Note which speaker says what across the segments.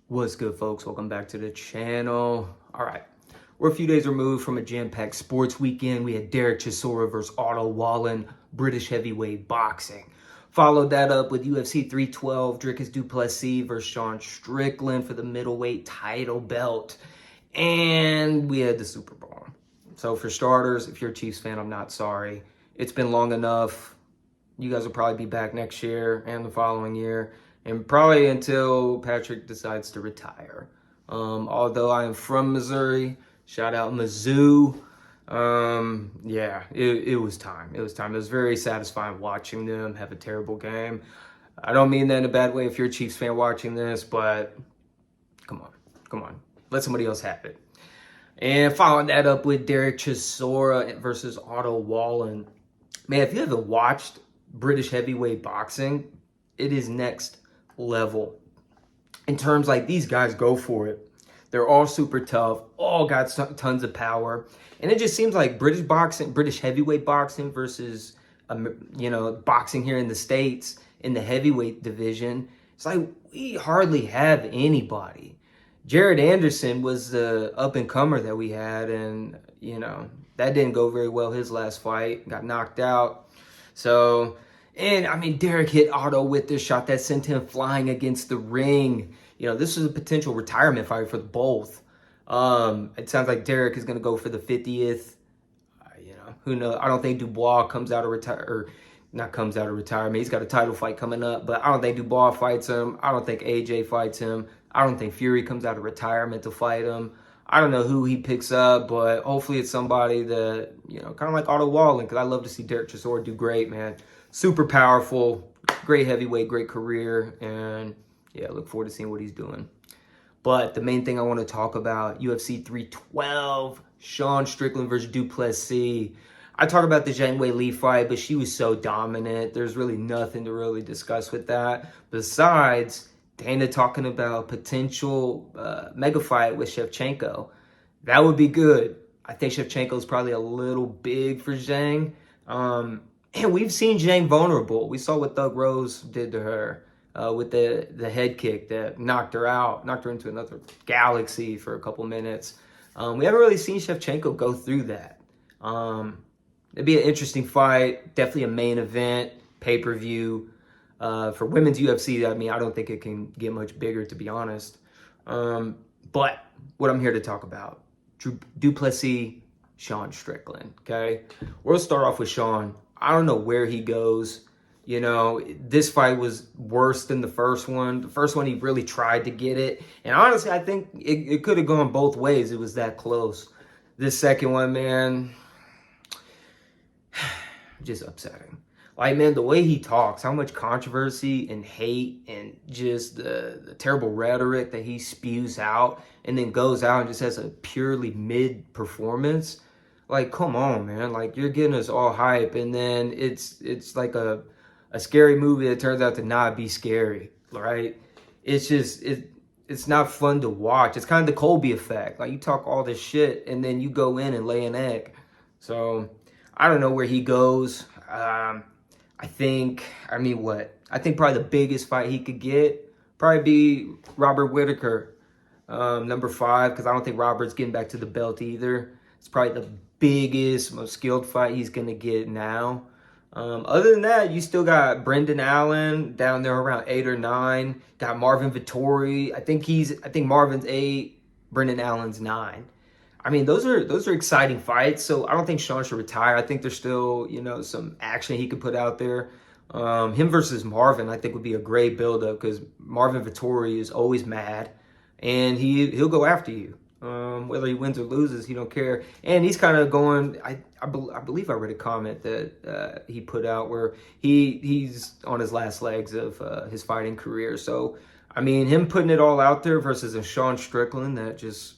Speaker 1: What's good, folks? Welcome back to the channel. All right, we're a few days removed from a jam-packed sports weekend. We had Derek Chisora versus Otto Wallin, British heavyweight boxing. Followed that up with UFC 312, Dricus du Plessis versus Sean Strickland for the middleweight title belt. And we had the Super Bowl. So for starters, if you're a Chiefs fan, I'm not sorry. It's been long enough. You guys will probably be back next year and the following year, and probably until Patrick decides to retire. Although I am from Missouri, shout out Mizzou. Yeah, it was time. It was time. It was very satisfying watching them have a terrible game. I don't mean that in a bad way if you're a Chiefs fan watching this, but come on. Let somebody else have it. And following that up with Derek Chisora versus Otto Wallin. Man, if you haven't watched British heavyweight boxing, it is next level. In terms, like, these guys go for it. They're all super tough, all got tons of power. And it just seems like British boxing, British heavyweight boxing versus, boxing here in the States in the heavyweight division. It's like we hardly have anybody. Jared Anderson was the up-and-comer that we had, and, that didn't go very well his last fight. Got knocked out. So, and I mean, Derek hit Otto with this shot that sent him flying against the ring. This is a potential retirement fight for both. It sounds like Derek is going to go for the 50th. Who knows? I don't think Dubois comes out of retirement. He's got a title fight coming up, but I don't think Dubois fights him. I don't think AJ fights him. I don't think Fury comes out of retirement to fight him. I don't know who he picks up, but hopefully it's somebody that, kind of like Otto Wallin, because I love to see Derek Chisora do great, man. Super powerful, great heavyweight, great career, and yeah, look forward to seeing what he's doing. But the main thing I want to talk about, UFC 312, Sean Strickland versus du Plessis. I talk about the Zhang Weili fight, but she was so dominant. There's really nothing to really discuss with that. Besides Dana talking about potential mega fight with Shevchenko. That would be good. I think Shevchenko is probably a little big for Zhang. And we've seen Zhang vulnerable. We saw what Thug Rose did to her with the head kick that knocked her out, knocked her into another galaxy for a couple minutes. We haven't really seen Shevchenko go through that. It'd be an interesting fight. Definitely a main event, pay-per-view. For women's UFC, I mean, I don't think it can get much bigger, to be honest. But what I'm here to talk about, du Plessis, Sean Strickland, okay? We'll start off with Sean. I don't know where he goes. This fight was worse than the first one. The first one, he really tried to get it. And honestly, I think it could have gone both ways. It was that close. This second one, man, just upsetting. Like, man, the way he talks, how much controversy and hate and just the terrible rhetoric that he spews out and then goes out and just has a purely mid performance. Like, come on, man. Like, you're getting us all hype, and then it's like a scary movie that turns out to not be scary, right? It's just, it's not fun to watch. It's kind of the Colby effect. Like, you talk all this shit, and then you go in and lay an egg. So, I don't know where he goes. I think probably the biggest fight he could get probably be Robert Whittaker, number 5, because I don't think Robert's getting back to the belt either. It's probably the biggest, most skilled fight he's going to get now. Other than that, you still got Brendan Allen down there around 8 or 9. Got Marvin Vettori. I think Marvin's 8, Brendan Allen's 9. I mean, those are exciting fights. So I don't think Sean should retire. I think there's still, some action he could put out there. Him versus Marvin, I think, would be a great build-up because Marvin Vettori is always mad, and he'll go after you. Whether he wins or loses, he don't care. And he's kind of going. I believe I read a comment that he put out where he's on his last legs of his fighting career. So I mean, him putting it all out there versus a Sean Strickland that just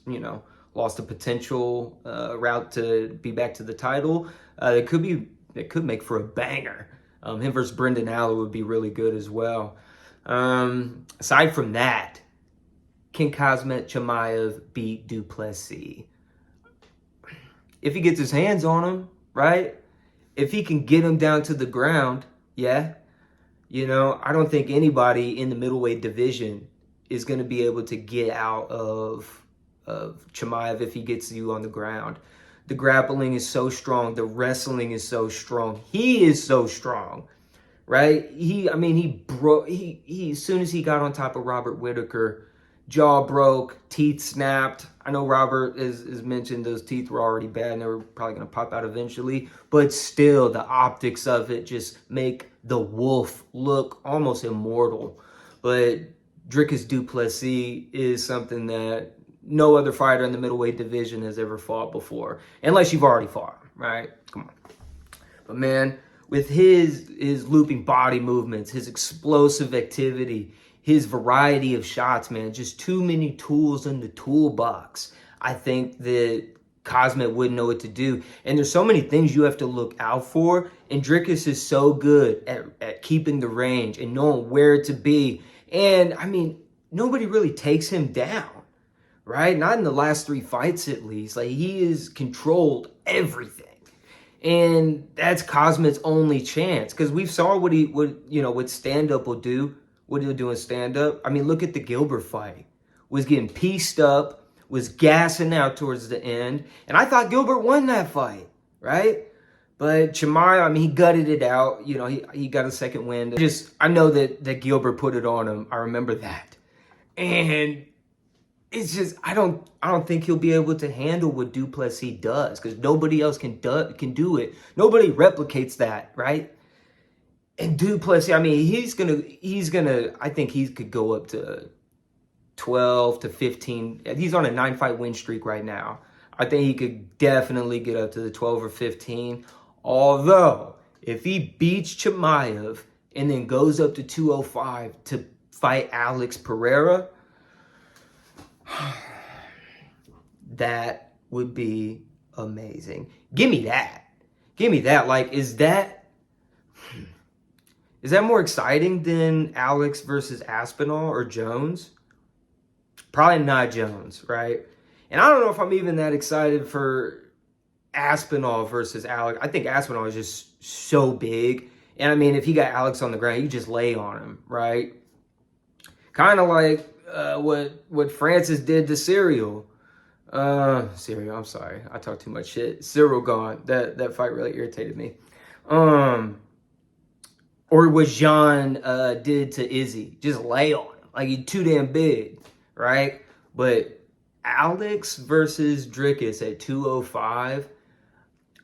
Speaker 1: lost a potential route to be back to the title. It could make for a banger. Him versus Brendan Allen would be really good as well. Aside from that, can Khamzat Chimaev beat du Plessis? If he gets his hands on him, right? If he can get him down to the ground, yeah. I don't think anybody in the middleweight division is going to be able to get out of Chimaev if he gets you on the ground. The grappling is so strong. The wrestling is so strong. He is so strong, right? He broke. He as soon as he got on top of Robert Whitaker, jaw broke, teeth snapped. I know Robert is mentioned those teeth were already bad and they were probably going to pop out eventually, but still the optics of it just make the wolf look almost immortal. But Dricus du Plessis is something that no other fighter in the middleweight division has ever fought before, unless you've already fought, right? Come on. But man, with his looping body movements, his explosive activity, his variety of shots, man, just too many tools in the toolbox. I think that Khamzat wouldn't know what to do. And there's so many things you have to look out for. And Dricus is so good at keeping the range and knowing where to be. And I mean, nobody really takes him down, right? Not in the last 3 fights, at least. Like, he has controlled everything. And that's Khamzat's only chance. Because we saw what stand-up will do. What he'll do in stand-up. I mean, look at the Gilbert fight. Was getting pieced up, was gassing out towards the end. And I thought Gilbert won that fight, right? But Chimaev, I mean, he gutted it out. You know, he got a second win. I know that Gilbert put it on him. I remember that. And it's just, I don't think he'll be able to handle what du Plessis does, because nobody else can do it. Nobody replicates that, right? And du Plessis, I mean, he's gonna, I think he could go up to 12 to 15. He's on a 9-fight win streak right now. I think he could definitely get up to the 12 or 15. Although, if he beats Chimaev and then goes up to 205 to fight Alex Pereira, that would be amazing. Give me that. Give me that. Like, is that more exciting than Alex versus Aspinall or Jones? Probably not Jones, right? And I don't know if I'm even that excited for Aspinall versus Alex. I think Aspinall is just so big. And I mean, if he got Alex on the ground, you just lay on him, right? Kind of like what Francis did to Cyril. Cyril, I'm sorry. I talk too much shit. Cyril gone. That fight really irritated me. Or what Jean did to Izzy. Just lay on him. Like, he's too damn big, right? But Alex versus Dricus at 205,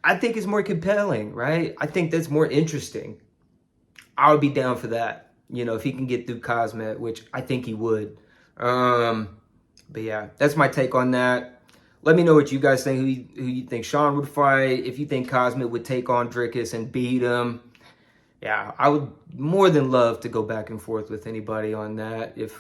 Speaker 1: I think is more compelling, right? I think that's more interesting. I would be down for that. You know, if he can get through Khamzat, which I think he would. But yeah, that's my take on that. Let me know what you guys think, who you think Sean would fight, if you think Khamzat would take on Dricus and beat him. Yeah, I would more than love to go back and forth with anybody on that if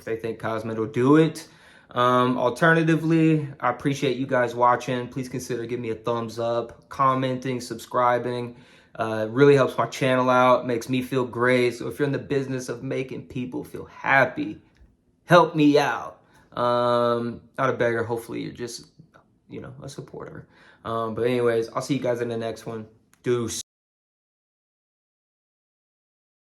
Speaker 1: they think Khamzat will do it. Alternatively, I appreciate you guys watching. Please consider giving me a thumbs up, commenting, subscribing. Really helps my channel out, makes me feel great. So if you're in the business of making people feel happy, help me out. Not a beggar. Hopefully you're just, a supporter. But anyways, I'll see you guys in the next one. Deuce.